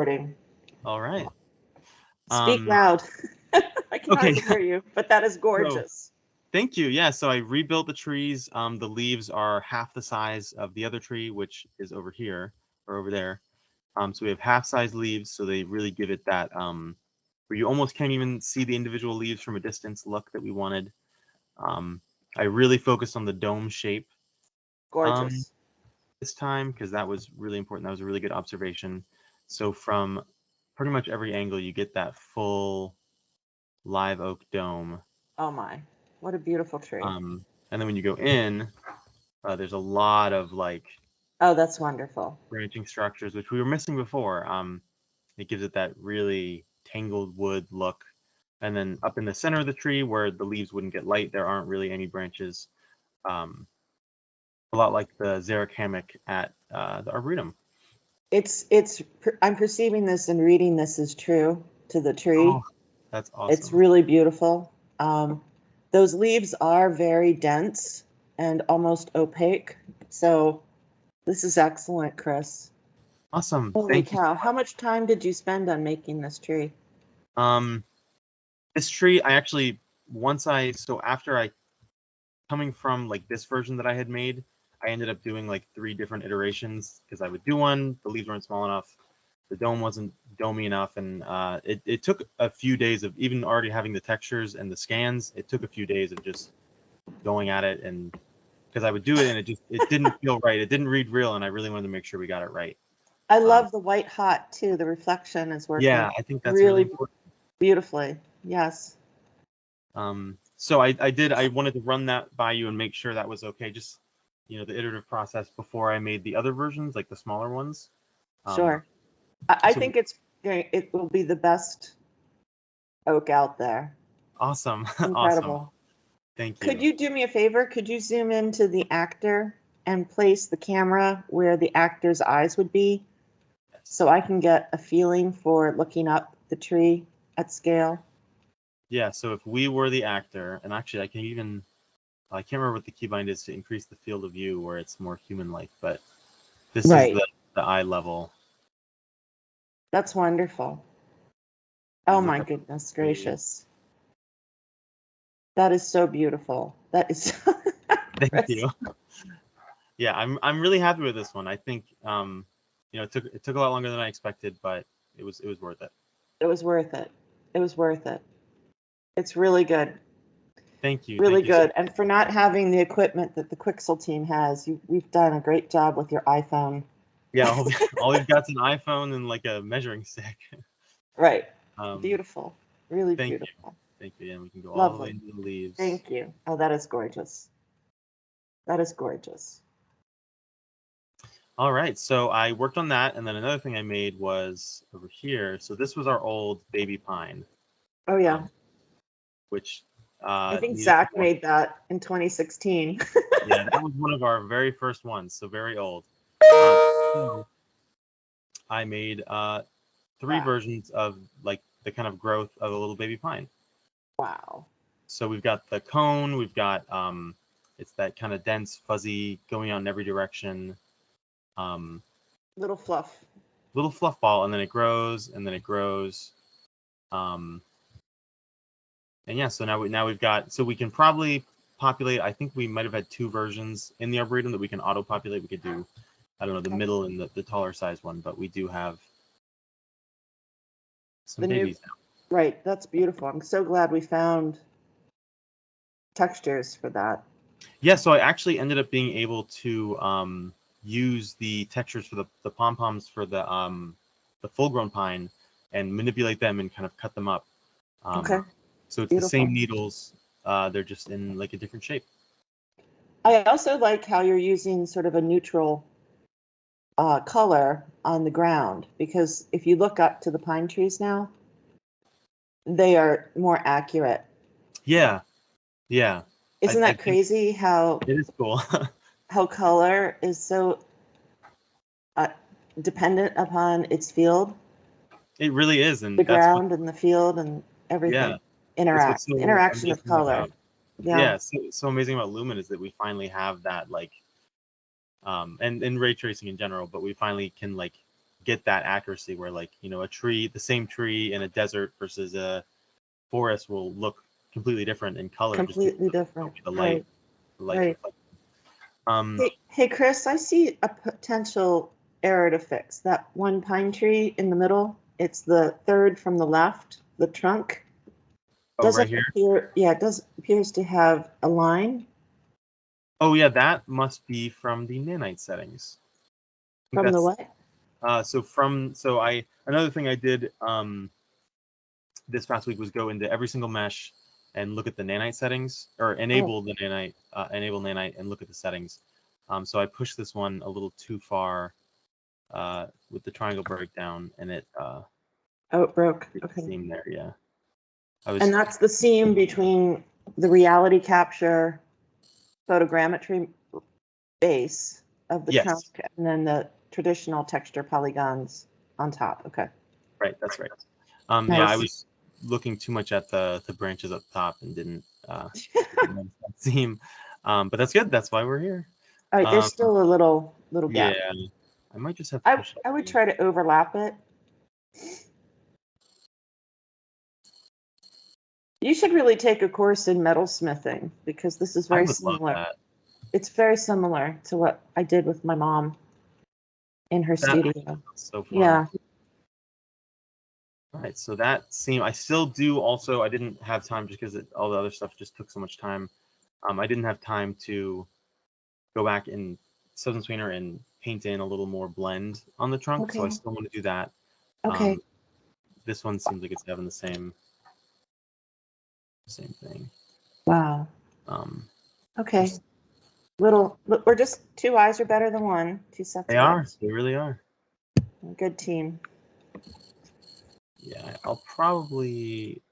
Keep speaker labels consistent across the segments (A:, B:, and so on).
A: recording.
B: All right.
A: Speak loud. I can
B: Okay.
A: hardly hear you, but that is
B: So,
A: gorgeous.
B: thank you. Yeah, so I rebuilt the trees. The leaves are half the size of the other tree, which is over here or over there. So we have half-size leaves, so they really give it that where you almost can't even see the individual leaves from a distance look that we wanted. I really focused on the dome shape
A: Gorgeous.
B: this time because that was really important. That was a really good observation. So from pretty much every angle, you get that full live oak dome.
A: Oh my, what a beautiful tree.
B: And then when you go in, there's a lot of like
A: Oh, that's wonderful.
B: branching structures, which we were missing before. It gives it that really tangled wood look. And then up in the center of the tree where the leaves wouldn't get light, there aren't really any branches. A lot like the xeric hammock at the Arboretum.
A: I'm perceiving this and reading this is true to the tree.
B: Oh, that's
A: It's
B: awesome.
A: really beautiful. Those leaves are very dense and almost opaque. So this is excellent, Chris.
B: Awesome.
A: Holy
B: Thank you
A: cow.
B: so
A: How much time did you spend on making this tree?
B: much. This tree, I actually, after I, coming from like this version that I had made, I ended up doing like 3 different iterations because I would do one, the leaves weren't small enough, the dome wasn't domey enough, and it took a few days of even already having the textures and the scans. It took a few days of just going at it, and because I would do it and it didn't feel right. It didn't read real, and I really wanted to make sure we got it right.
A: I
B: Um,
A: love the white hot too. The reflection is
B: yeah,
A: working
B: I think that's really
A: really
B: important.
A: beautifully. Yes.
B: So I wanted to run that by you and make sure that was okay. Just, the iterative process before I made the other versions, like the smaller ones. Um,
A: Sure. I
B: so
A: think it will be the best oak out there.
B: awesome, awesome.
A: Incredible.
B: Thank
A: Could
B: you.
A: you do me a favor? Could you zoom into the actor and place the camera where the actor's eyes would be so I can get a feeling for looking up the tree at scale?
B: Yeah. So if we were the actor, and actually I can't remember what the keybind is to increase the field of view where it's more human-like, but this is
A: Right.
B: the eye level.
A: That's wonderful.
B: You
A: Oh
B: look
A: my
B: up at
A: goodness
B: the tree.
A: gracious. That is so beautiful. That is
B: Thank
A: Chris.
B: you. Yeah, I'm really happy with this one. I think it took a lot longer than I expected, but it was worth it.
A: It was worth it. It was worth it. It's really good.
B: Thank you.
A: Really
B: Thank you so
A: good. And for not having the equipment that the Quixel team has, we've done a great job with your iPhone.
B: Yeah, all we've got is an iPhone and like a measuring stick.
A: Right.
B: Um,
A: Beautiful. Really
B: thank you.
A: beautiful.
B: Thank you. And we can go all the way
A: Lovely.
B: into the leaves.
A: Thank you. Oh, that is gorgeous. That is gorgeous.
B: All right. So I worked on that. And then another thing I made was over here. So this was our old baby pine,
A: Oh, yeah.
B: um, which
A: I think
B: needed some
A: Zach
B: more.
A: made that in 2016.
B: Yeah, that was one of our very first ones. So very old. So I made 3
A: Wow.
B: versions of like the kind of growth of a little baby pine.
A: Wow.
B: So we've got the cone, we've got it's that kind of dense, fuzzy, going out in every direction, um,
A: Little fluff.
B: little fluff ball, and then it grows, and then it grows, um, and yeah. So now we've got, so we can probably populate. I think we might have had 2 versions in the Arboretum that we can auto populate. We could do, I don't know, the middle and the taller size one, but we do have some
A: The new,
B: babies now.
A: right. That's beautiful. I'm so glad we found textures for that.
B: Yeah, so I actually ended up being able to use the textures for the pom poms for the full grown pine and manipulate them and kind of cut them up.
A: Okay.
B: So it's the
A: Beautiful.
B: same needles, they're just in like a different shape.
A: I also like how you're using sort of a neutral color on the ground because if you look up to the pine trees now, they are more accurate.
B: Yeah, yeah.
A: Isn't
B: I
A: that
B: think
A: crazy how
B: it is cool.
A: color is so uh, dependent upon its field,
B: It really is,
A: the
B: and
A: ground and the field and
B: yeah,
A: everything
B: that's what's
A: the
B: so
A: interaction of
B: amazing
A: color.
B: about
A: Yeah.
B: yeah, so amazing about Lumen is that we finally have that like and ray tracing in general, but we finally can like get that accuracy where like, you know, the same tree in a desert versus a forest will look completely different in color.
A: Completely different.
B: The light,
A: Right.
B: reflected.
A: Hey, Chris, I see a potential error to fix. That one pine tree in the middle, it's the third from the left, the trunk.
B: Right here.
A: It appears to have a line.
B: Oh yeah, that must be from the nanite settings.
A: From the what?
B: Another thing I did this past week was go into every single mesh and look at the nanite settings, or enable the nanite, enable nanite and look at the settings. So I pushed this one a little too far with the triangle breakdown, and it
A: it broke. Okay.
B: Seam there, yeah.
A: And that's the seam between the reality capture photogrammetry base of the trunk and then the traditional texture polygons on top. Okay.
B: Right, that's right.
A: Nice.
B: Yeah, I was looking too much at the branches up top and didn't seam. But that's good. That's why we're here.
A: All right, there's still a little gap.
B: Yeah, I might just have to push
A: I would try to overlap it. You should really take a course in metalsmithing because this is very similar.
B: Love that.
A: It's very similar to what I did with my mom in her studio.
B: So fun.
A: Yeah.
B: All right, so that seam, I still do also, I didn't have time just because all the other stuff just took so much time. I didn't have time to go back in Substance Painter and paint in a little more blend on the trunk, so I still want to do that.
A: Okay.
B: This one seems like it's having the same thing.
A: Wow. Okay. We're just 2 eyes are better than one. 2 sets.
B: They are. They really are.
A: Good team.
B: Yeah, I'll probably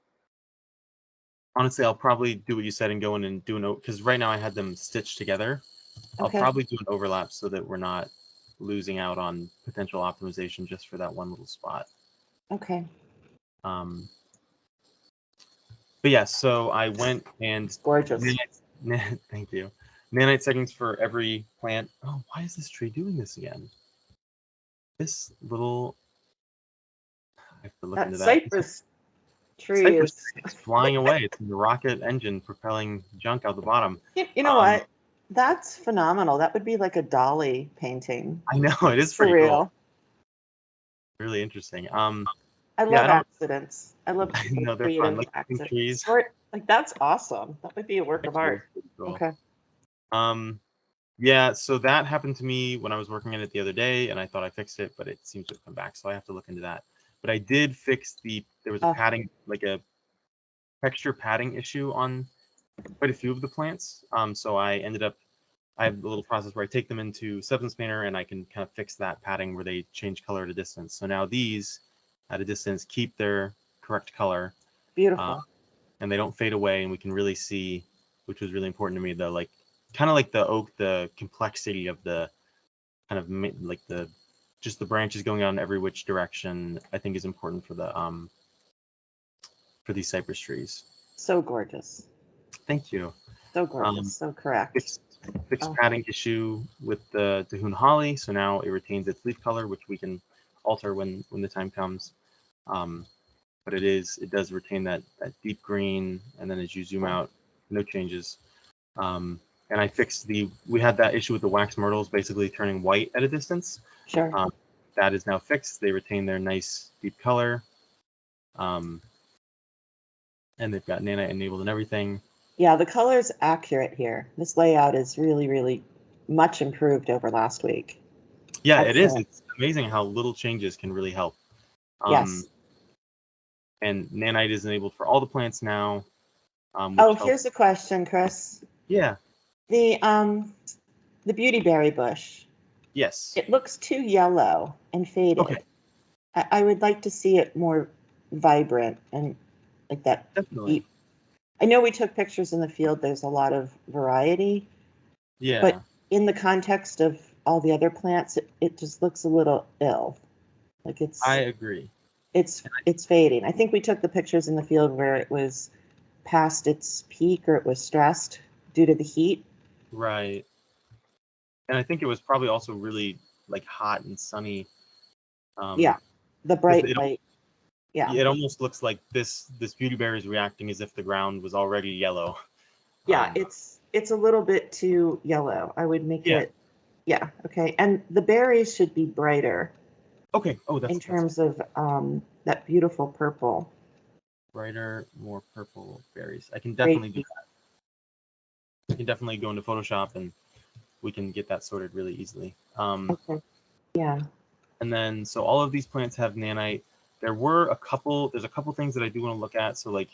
B: do what you said and go in and do an, because right now I had them stitched together. I'll probably do an overlap so that we're not losing out on potential optimization just for that one little spot.
A: Okay.
B: But yeah, so I went and
A: gorgeous.
B: Thank you. Nanite settings for every plant. Oh, why is this tree doing this again? This little, I have to look into that.
A: Cypress tree is
B: flying away. It's the rocket engine propelling junk out the bottom.
A: You know what? That's phenomenal. That would be like a dolly painting.
B: I know, it is pretty cool. Really interesting.
A: I love accidents. I love
B: they're fun. Like trees.
A: Like that's awesome. That would be a work of art. Cool. Okay.
B: Yeah, so that happened to me when I was working on it the other day, and I thought I fixed it, but it seems to have come back, so I have to look into that. But I did fix there was a padding, like a texture padding issue on quite a few of the plants. So I have a little process where I take them into Substance Painter, and I can kind of fix that padding where they change color at a distance. So now these, at a distance, keep their correct color.
A: Beautiful.
B: And they don't fade away, and we can really see, which was really important to me, the kind of like the oak, the complexity of the kind of like the branches going out in every which direction, I think is important for these cypress trees.
A: So gorgeous.
B: Thank you.
A: So gorgeous. So correct.
B: Fixed padding issue with the Dahoon holly, so now it retains its leaf color, which we can alter when the time comes. But it does retain that deep green, and then as you zoom out, no changes. And I fixed we had that issue with the wax myrtles basically turning white at a distance.
A: Sure.
B: That is now fixed. They retain their nice deep color. And they've got nanite enabled and everything.
A: Yeah, the color's accurate here. This layout is really, really much improved over last week.
B: Yeah, it is. It's amazing how little changes can really help.
A: Yes.
B: And nanite is enabled for all the plants now.
A: Here's a question, Chris.
B: Yeah.
A: The beautyberry bush.
B: Yes.
A: It looks too yellow and faded.
B: Okay.
A: I would like to see it more vibrant and like that.
B: Definitely.
A: I know we took pictures in the field. There's a lot of variety.
B: Yeah.
A: But in the context of all the other plants, it just looks a little ill. Like
B: I agree.
A: It's fading. I think we took the pictures in the field where it was past its peak or it was stressed due to the heat.
B: Right. And I think it was probably also really like hot and sunny
A: Yeah, the bright
B: it,
A: white. Yeah.
B: it almost looks like this beauty berry is reacting as if the ground was already yellow.
A: Yeah, it's a little bit too yellow. I would make
B: Yeah.
A: it, yeah, okay. And the berries should be brighter
B: Okay. Oh,
A: in
B: that's
A: terms of that beautiful purple.
B: brighter, more purple berries. I can
A: Great.
B: definitely do that. I can definitely go into Photoshop and we can get that sorted really easily.
A: Okay. Yeah.
B: And then, so all of these plants have nanite. There's a couple things that I do want to look at. So like,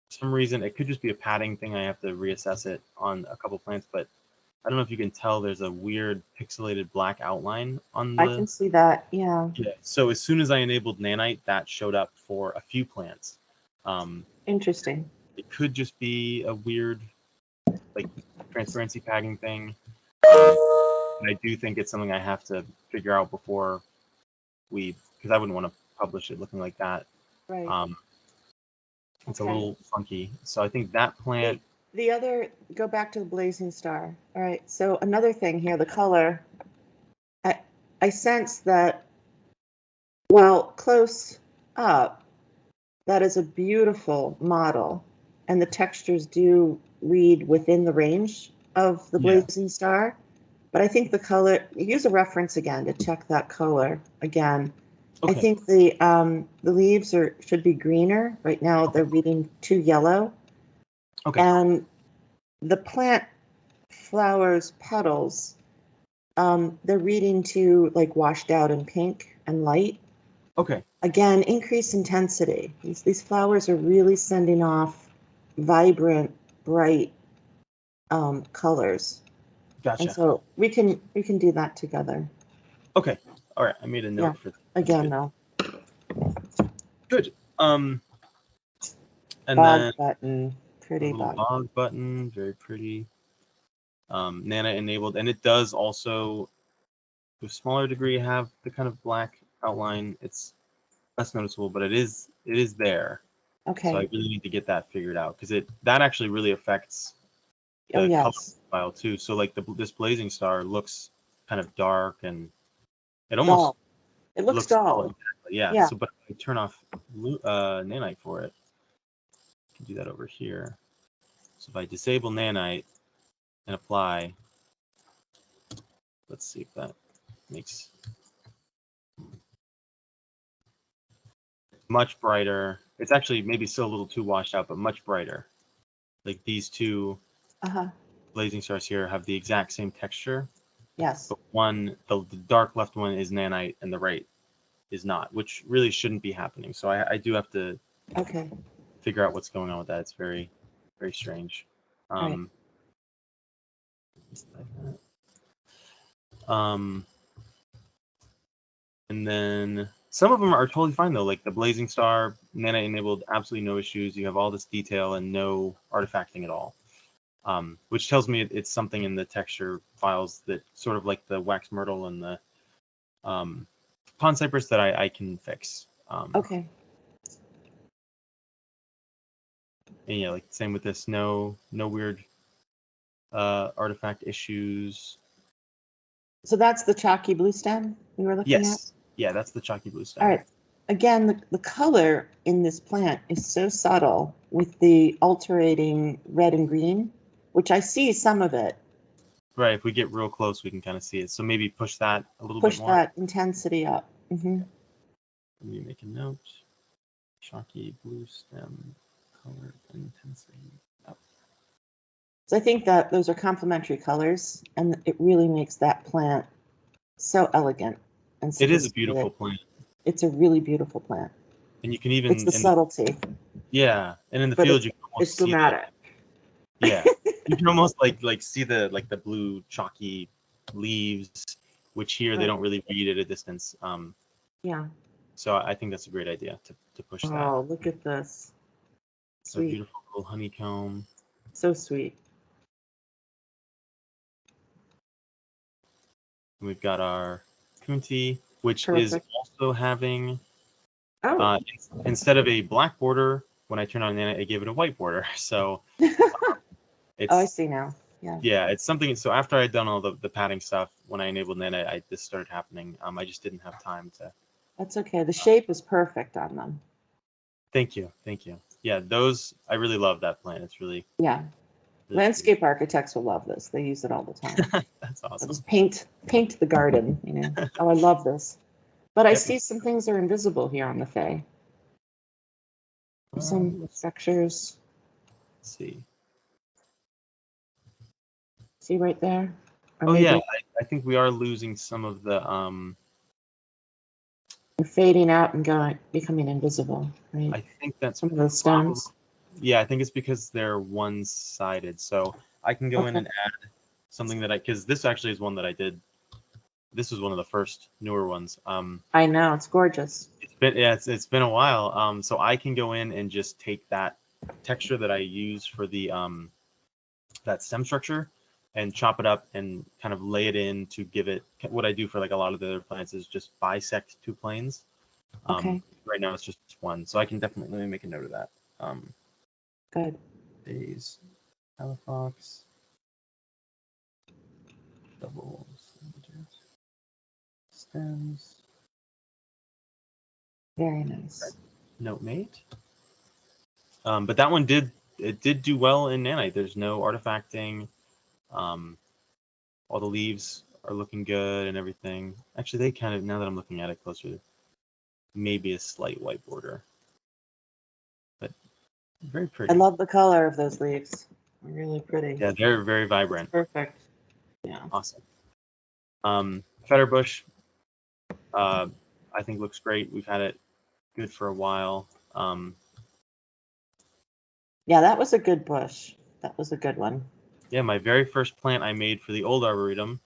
B: for some reason, it could just be a padding thing. I have to reassess it on a couple plants, but I don't know if you can tell there's a weird pixelated black outline on
A: I
B: the.
A: can see that. Yeah.
B: Yeah. So as soon as I enabled nanite, that showed up for a few plants.
A: Interesting.
B: It could just be a weird, like, transparency padding thing. And I do think it's something I have to figure out before because I wouldn't want to publish it looking like that.
A: Right.
B: It's a
A: Okay.
B: little funky. So I think that plant.
A: The other, go back to the blazing star. All right. So another thing here, the color. I sense that while close up, that is a beautiful model, and the textures do read within the range of the
B: Yeah.
A: blazing star. But I think the color, use a reference again to check that color again. I
B: Okay.
A: think the leaves should be greener. Right now they're reading too yellow.
B: Okay.
A: And the plant flowers petals, they're reading too like washed out and pink and light.
B: Okay.
A: Again, increase intensity. These flowers are really sending off vibrant, bright colors.
B: Gotcha.
A: And so we can do that together.
B: Okay. All right. I made a note
A: Yeah.
B: for that.
A: Again, though.
B: Good. And
A: Bog
B: then
A: button,
B: a
A: pretty
B: little
A: bog.
B: bog button, very pretty. Nana enabled, and it does also, to a smaller degree, have the kind of black outline. It's less noticeable, but it is there.
A: Okay.
B: So I really need to get that figured out because that actually really affects
A: Oh
B: the color
A: yes.
B: profile too. So like this blazing star looks kind of dark and it almost
A: Dull. It looks
B: looks dull.
A: dull.
B: Exactly. Yeah.
A: Yeah.
B: So but if I turn off nanite for it, I can do that over here. So if I disable nanite and apply, let's see if that makes much brighter. It's actually maybe still a little too washed out, but much brighter. Like these two blazing stars here have the exact same texture,
A: Yes.
B: but the dark left one is nanite and the right is not, which really shouldn't be happening. So I do have to
A: Okay.
B: figure out what's going on with that. It's very, very strange.
A: Right.
B: And then some of them are totally fine though, like the blazing star, nana enabled, absolutely no issues. You have all this detail and no artifacting at all, which tells me it's something in the texture files that sort of like the wax myrtle and the pond cypress that I can fix.
A: Okay.
B: And yeah, like same with this, no weird artifact issues.
A: So that's the chalky blue stem we were looking at?
B: Yes. Yeah, that's the chalky blue stem.
A: All right. Again, the color in this plant is so subtle with the alternating red and green, which I see some of it.
B: Right. If we get real close, we can kind of see it. So maybe push that a little
A: Push
B: bit more.
A: that intensity up. Mm-hmm.
B: Let me make a note. Chalky blue stem color intensity up.
A: So I think that those are complementary colors, and it really makes that plant so elegant and
B: It is a
A: sophisticated.
B: beautiful plant.
A: It's a really beautiful plant.
B: And you can even
A: It's the subtlety.
B: Yeah, and in the
A: But
B: field you can almost
A: it's
B: see
A: dramatic.
B: yeah, you can almost like see the blue chalky leaves, which here they don't really read at a distance.
A: Yeah.
B: So I think that's a great idea to push that.
A: Oh, look at this.
B: So
A: Sweet.
B: beautiful little honeycomb.
A: So sweet.
B: And we've got our Kunti, which
A: Perfect.
B: is also having
A: Oh.
B: instead of a black border, when I turn on Nana, I gave it a white border. So
A: Oh, I see now. Yeah,
B: Yeah, it's something. So after I'd done all the padding stuff, when I enabled nanite, this started happening. I just didn't have time to.
A: that's okay. The shape is perfect on them.
B: Thank you, thank you. Yeah, those I really love that plant. It's really,
A: Yeah.
B: really
A: Landscape architects will love this. They use it all the time.
B: pretty. That's
A: They'll
B: awesome.
A: just paint the garden, you know. Oh, I love this. But I
B: Yep.
A: see some things are invisible here on the Fae. Some
B: Let's
A: structures.
B: see.
A: See right there? Or
B: Oh yeah,
A: maybe
B: I think we are losing some of the.
A: they're fading out and going, becoming invisible, right?
B: I think that's
A: Some of those
B: probably.
A: stems.
B: Yeah, I think it's because they're one-sided. So I can go in
A: Okay.
B: and add something that because this actually is one that I did. This was one of the first newer ones.
A: I know, it's gorgeous.
B: It's been a while. So I can go in and just take that texture that I use for the that stem structure and chop it up and kind of lay it in to give it what I do for like a lot of the other plants is just bisect two planes.
A: Okay,
B: Right now it's just one, so I can definitely let me make a note of that.
A: good.
B: Days, Halifax, double stems.
A: Very nice.
B: Note made. But that one did do well in nanite. There's no artifacting. Um, all the leaves are looking good and everything. Actually, they kind of, now that I'm looking at it closer, maybe a slight white border, but very
A: I
B: pretty.
A: love the color of those leaves. They're really pretty.
B: Yeah, they're very vibrant.
A: Perfect. Yeah.
B: Awesome. Fetterbush, I think looks great. We've had it good for a while.
A: Yeah, that was a good bush. That was a good one.
B: Yeah, my very first plant I made for the old Arboretum,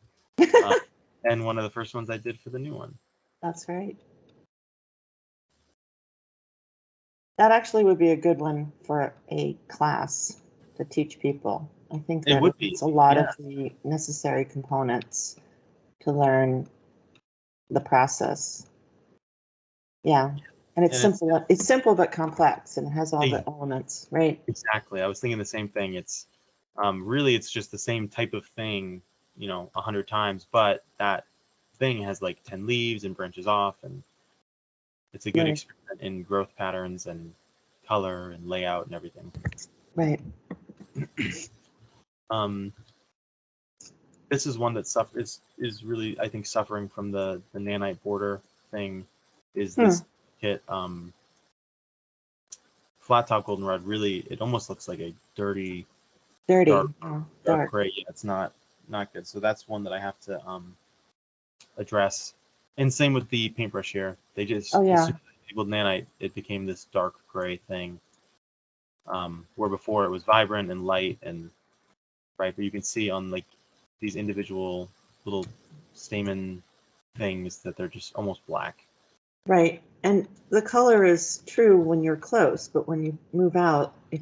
B: and one of the first ones I did for the new one.
A: That's right. That actually would be a good one for a class to teach people. I think
B: It
A: that
B: would be,
A: it's a lot
B: yeah.
A: of the necessary components to learn the process. Yeah. And it's
B: And
A: simple. It's simple but complex, and it has all the elements, right?
B: exactly. I was thinking the same thing. It's really it's just the same type of thing, 100 times, but that thing has like 10 leaves and branches off, and it's a good
A: Right.
B: experiment in growth patterns and color and layout and everything.
A: Right.
B: Um, this is one that suffers is really I think suffering from the nanite border thing. Is this kit flat top goldenrod? Really, it almost looks like a dirty
A: Dirty.
B: dark
A: Oh,
B: dark
A: dark.
B: gray. Yeah, it's not good. So that's one that I have to address. And same with the paintbrush here. They just
A: Oh,
B: as
A: yeah.
B: soon as I enabled nanite, it became this dark gray thing. Where before it was vibrant and light and right, but you can see on like these individual little stamen things that they're just almost black.
A: Right. And the color is true when you're close, but when you move out, it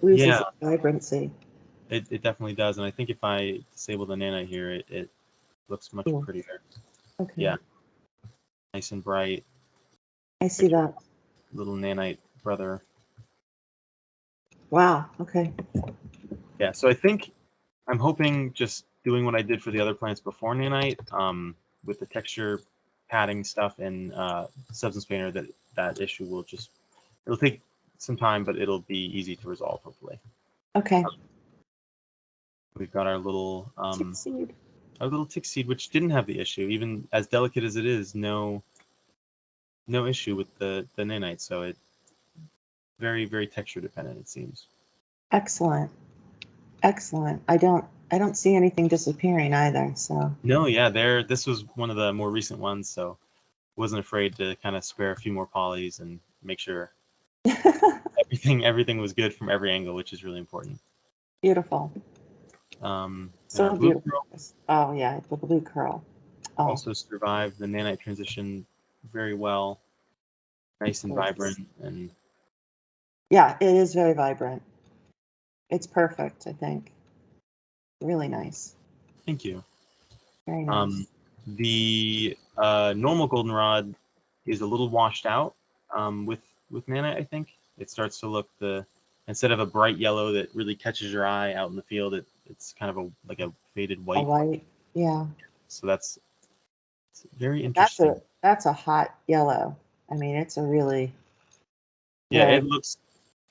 A: loses
B: Yeah,
A: its vibrancy.
B: it definitely does. And I think if I disable the nanite here, it looks much
A: Cool.
B: prettier.
A: Okay.
B: Yeah, nice and bright.
A: I see that.
B: Little nanite brother.
A: Wow. Okay.
B: Yeah, so I think I'm hoping just doing what I did for the other plants before nanite, with the texture padding stuff and substance painter, that issue will just it'll take some time, but it'll be easy to resolve hopefully.
A: Okay.
B: We've got
A: Tick seed.
B: our little tick seed, which didn't have the issue, even as delicate as it is. No issue with the nanite, so it very very texture dependent it seems.
A: Excellent. Excellent. I don't see anything disappearing either. So
B: No, yeah, this was one of the more recent ones, so wasn't afraid to kind of spare a few more polys and make sure everything was good from every angle, which is really important.
A: beautiful.
B: And our
A: So
B: blue
A: beautiful.
B: curl
A: Oh yeah, the blue curl. Oh,
B: also survived the nanite transition very well, nice and
A: gorgeous.
B: vibrant, and
A: Yeah, it is very vibrant. It's perfect, I think. Really nice.
B: thank you.
A: Very nice.
B: The normal goldenrod is a little washed out with nanite. I think it starts to look instead of a bright yellow that really catches your eye out in the field, It's kind of like a faded
A: A
B: white.
A: white, yeah.
B: So that's very interesting.
A: That's a hot yellow. I mean, it's a really
B: Yeah,
A: very
B: it looks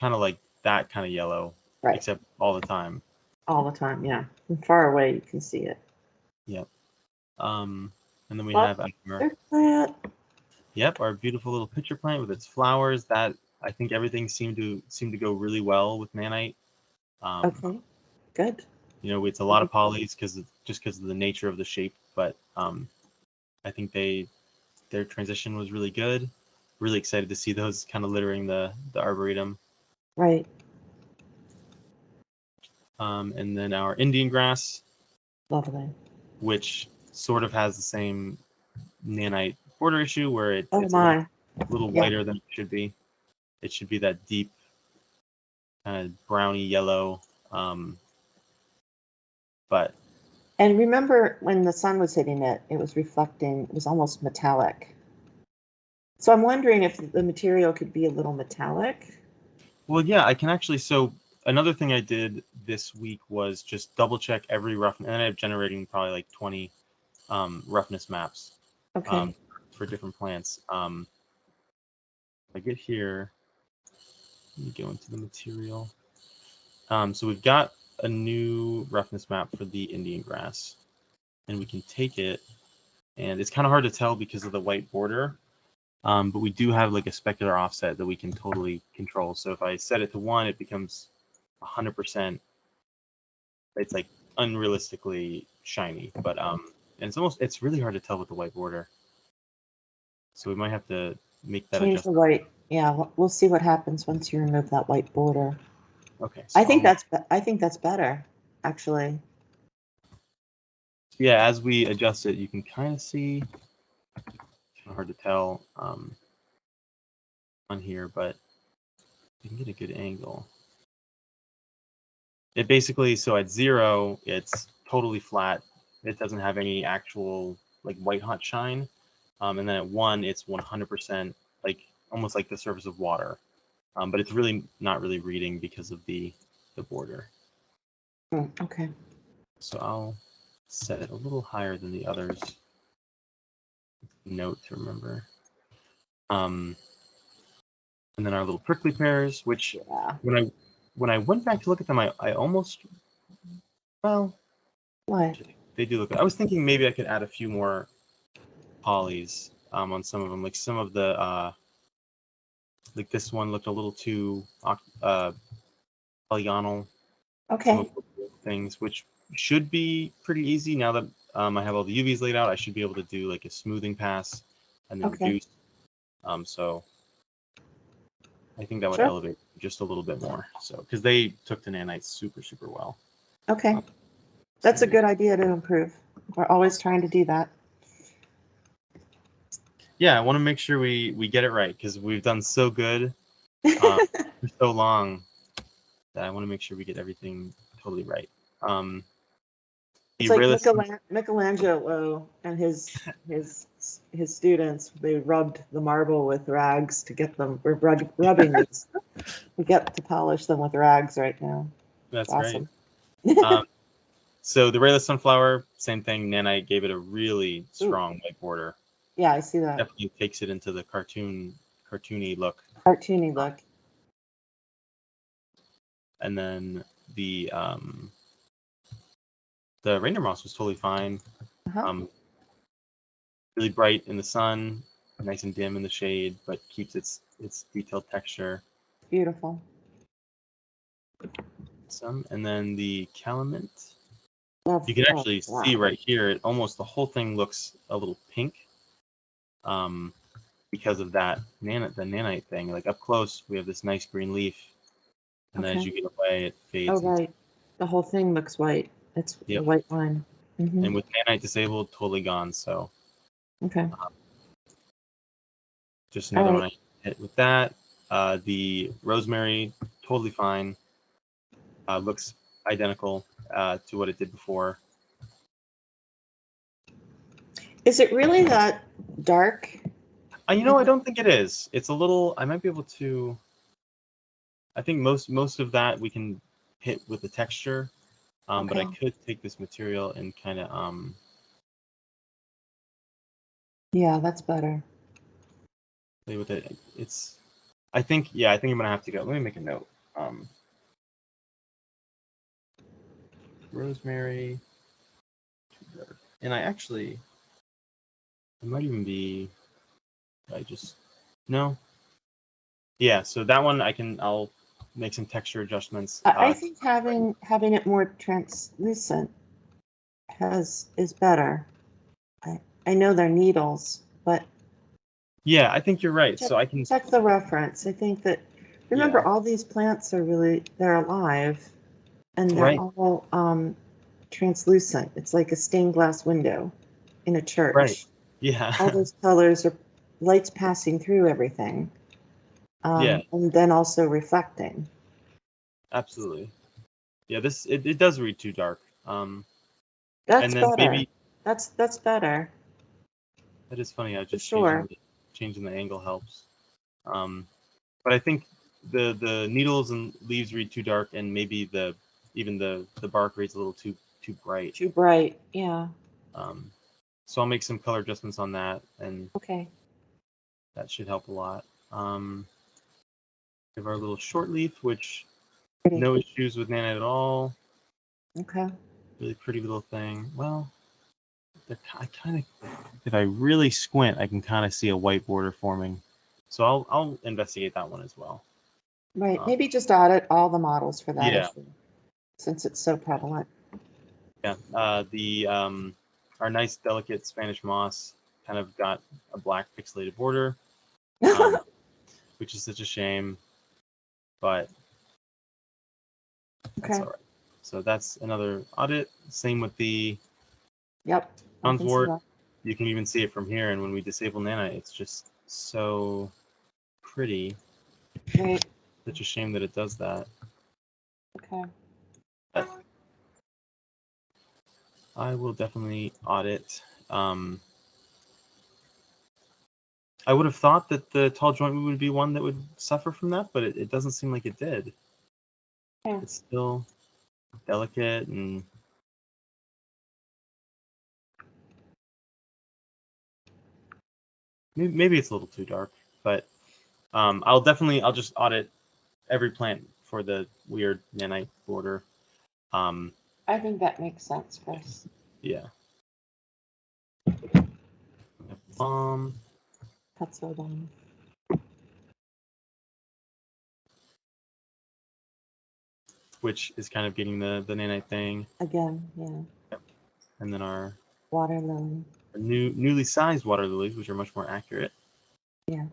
B: kind of like that kind of yellow,
A: right
B: except all the time.
A: all the time. Yeah, from far away you can see it.
B: Yep. And then we
A: Well,
B: have our,
A: there's that.
B: yep, our beautiful little pitcher plant with its flowers. That I think everything seemed to go really well with nanite.
A: Okay, good.
B: You know, it's a lot of polys just because of the nature of the shape, but I think their transition was really good. Really excited to see those kind of littering the arboretum.
A: Right,
B: And then our Indian grass,
A: lovely.
B: which sort of has the same nanite border issue where
A: Oh
B: it's a
A: my,
B: little
A: yeah.
B: whiter than it should be. It should be that deep kind of browny yellow. But
A: And remember when the sun was hitting it, it was reflecting. It was almost metallic. So I'm wondering if the material could be a little metallic.
B: well, yeah, I can actually. So another thing I did this week was just double check every roughness, and I ended up generating probably like 20 roughness maps
A: Okay.
B: for different plants. If I get here, let me go into the material. So we've got a new roughness map for the Indian grass, and we can take it, and it's kind of hard to tell because of the white border. But we do have like a specular offset that we can totally control. So if I set it to 1, it becomes 100%. It's like unrealistically shiny, but and it's really hard to tell with the white border. So we might have to make that
A: Change the
B: adjustment.
A: white. Yeah, we'll see what happens once you remove that white border.
B: Okay, so
A: I think that's better, actually.
B: yeah, as we adjust it, you can kind of see. It's kind of hard to tell on here, but you can get a good angle. It basically, so at 0, it's totally flat. It doesn't have any actual like white hot shine. And then at 1, it's 100% like almost like the surface of water. But it's really not really reading because of the border.
A: Okay.
B: So I'll set it a little higher than the others. Note to remember. And then our little prickly pears, which
A: Yeah.
B: when I went back to look at them, I almost, well,
A: What?
B: they do look good. I was thinking maybe I could add a few more polys on some of them, like some of the like this one looked a little too polygonal. Some
A: Okay.
B: of the things, which should be pretty easy now that I have all the UVs laid out. I should be able to do like a smoothing pass and then
A: Okay.
B: reduce. So I think that would
A: Sure.
B: elevate just a little bit more. So because they took to nanites super well.
A: Okay.
B: So
A: That's a good idea to improve. We're always trying to do that.
B: yeah, I want to make sure we get it right because we've done so good for so long that I want to make sure we get everything totally right.
A: It's like
B: Realist,
A: Michelangelo and his students. They rubbed the marble with rags to get them. We're rubbing these. We get to polish them with rags right now.
B: that's
A: Awesome.
B: right. So the rayless sunflower, same thing. Nanite gave it a really
A: Ooh,
B: strong white border.
A: yeah, I see that.
B: Definitely takes it into the cartoony look.
A: Cartoony look.
B: And then the reindeer moss was totally fine.
A: Uh-huh.
B: Really bright in the sun, nice and dim in the shade, but keeps its detailed texture.
A: Beautiful.
B: And then the calamint.
A: Love.
B: You can
A: Oh,
B: actually see
A: wow.
B: right here, almost the whole thing looks a little pink. Because of that the nanite thing. Like up close, we have this nice green leaf, and then as
A: Okay.
B: you get away, it
A: Oh,
B: fades.
A: right. The whole thing looks white. It's the
B: Yep.
A: white line. Mm-hmm.
B: And with nanite disabled, totally gone. So
A: Okay.
B: just
A: All
B: another one
A: right.
B: I hit with that. The rosemary, totally fine. Looks identical to what it did before.
A: Is it really that dark?
B: I don't think it is. It's a little. I might be able to. I think most of that we can hit with the texture. But I
A: Okay.
B: could take this material and kind of
A: Yeah, that's better.
B: play with it. It's, I think I'm gonna have to go. Let me make a note. Rosemary, and I might even be. No. Yeah, so that one I'll make some texture adjustments.
A: I think having it more translucent is better. I know they're needles, but
B: Yeah, I think you're right.
A: check,
B: So I can.
A: check the reference. I think that, remember,
B: Yeah.
A: all these plants they're alive, and they're
B: Right.
A: all translucent. It's like a stained glass window in a church.
B: Right. Yeah.
A: All those colors are lights passing through everything,
B: Yeah.
A: and then also reflecting.
B: Absolutely. Yeah, it does read too dark.
A: That's
B: And then
A: better.
B: maybe
A: That's better
B: that is funny. I
A: for
B: just
A: sure.
B: changing the angle helps. But I think the needles and leaves read too dark, and maybe even the bark reads a little too bright.
A: Too bright. Yeah.
B: So I'll make some color adjustments on that, and
A: Okay.
B: that should help a lot. We have our little short leaf, which
A: Pretty.
B: no issues with nanite at all.
A: Okay.
B: Really pretty little thing. Well, I kind of, if I really squint, I can kind of see a white border forming. So I'll investigate that one as well.
A: Right. Maybe just audit all the models for that
B: Yeah.
A: issue, since it's so prevalent.
B: Yeah. Our nice delicate Spanish moss kind of got a black pixelated border, which is such a shame, but that's
A: Okay.
B: all right. So that's another audit. Same with the
A: Yep. I can see
B: Conswort.
A: that.
B: You can even see it from here, and when we disable nanite, it's just so pretty.
A: Right.
B: Such a shame that it does that.
A: Okay.
B: But I will definitely audit. I would have thought that the tall joint would be one that would suffer from that, but it doesn't seem like it did.
A: Yeah.
B: It's still delicate and maybe it's a little too dark, but I'll just audit every plant for the weird nanite border.
A: I think that makes sense, Chris.
B: Yeah.
A: That's so dumb.
B: Which is kind of getting the nanite thing.
A: Again, yeah.
B: Yep. And then our
A: Water lily.
B: newly sized water lilies, which are much more accurate.
A: Yeah.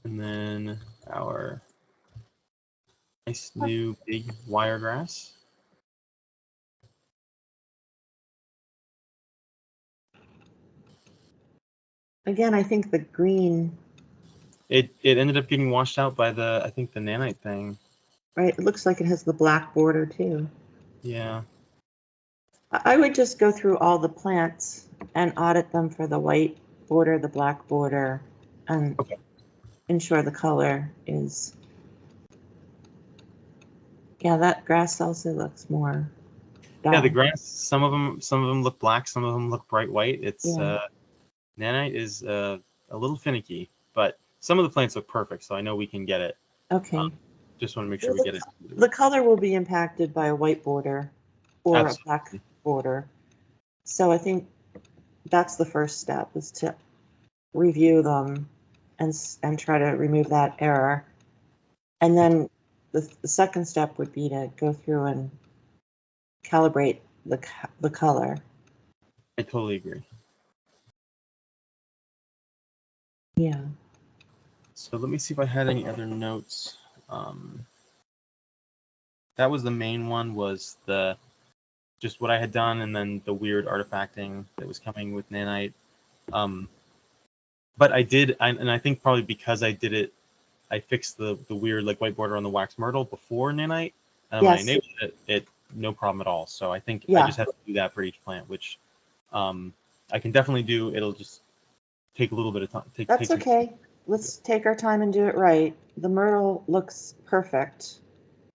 B: And then our nice new big wiregrass.
A: Again, I think the green.
B: It ended up getting washed out by I think the nanite thing.
A: Right. It looks like it has the black border too.
B: Yeah.
A: I would just go through all the plants and audit them for the white border, the black border, and
B: Okay.
A: ensure the color is. Yeah, that grass also looks more dull.
B: Yeah, the grass. Some of them look black. Some of them look bright white. It's nanite is a little finicky, but some of the plants look perfect, so I know we can get it.
A: Okay.
B: Just want to make sure we get it.
A: The color will be impacted by a white border or
B: Absolutely.
A: a black border. So I think that's the first step, is to review them and try to remove that error. And then the second step would be to go through and calibrate the color.
B: I totally agree.
A: Yeah.
B: So let me see if I had any other notes. That was the main one, was just what I had done, and then the weird artifacting that was coming with nanite. But I think probably because I did it, I fixed the weird like white border on the wax myrtle before nanite, and when I
A: Yes.
B: enabled it no problem at all. So I think I
A: Yeah.
B: just have to do that for each plant, which I can definitely do. It'll just take a little bit of time.
A: That's okay. Let's take our time and do it right. The myrtle looks perfect.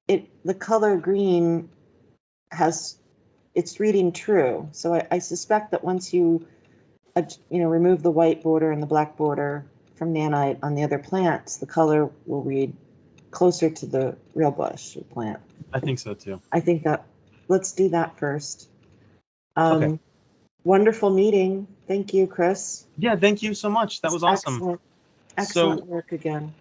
A: the color green it's reading true. So I suspect that once you remove the white border and the black border from nanite on the other plants, the color will read closer to the real bush or plant.
B: I think so too.
A: I think that let's do that first.
B: Okay.
A: Wonderful meeting. Thank you, Chris.
B: Yeah, thank you so much. That was awesome.
A: Excellent work again.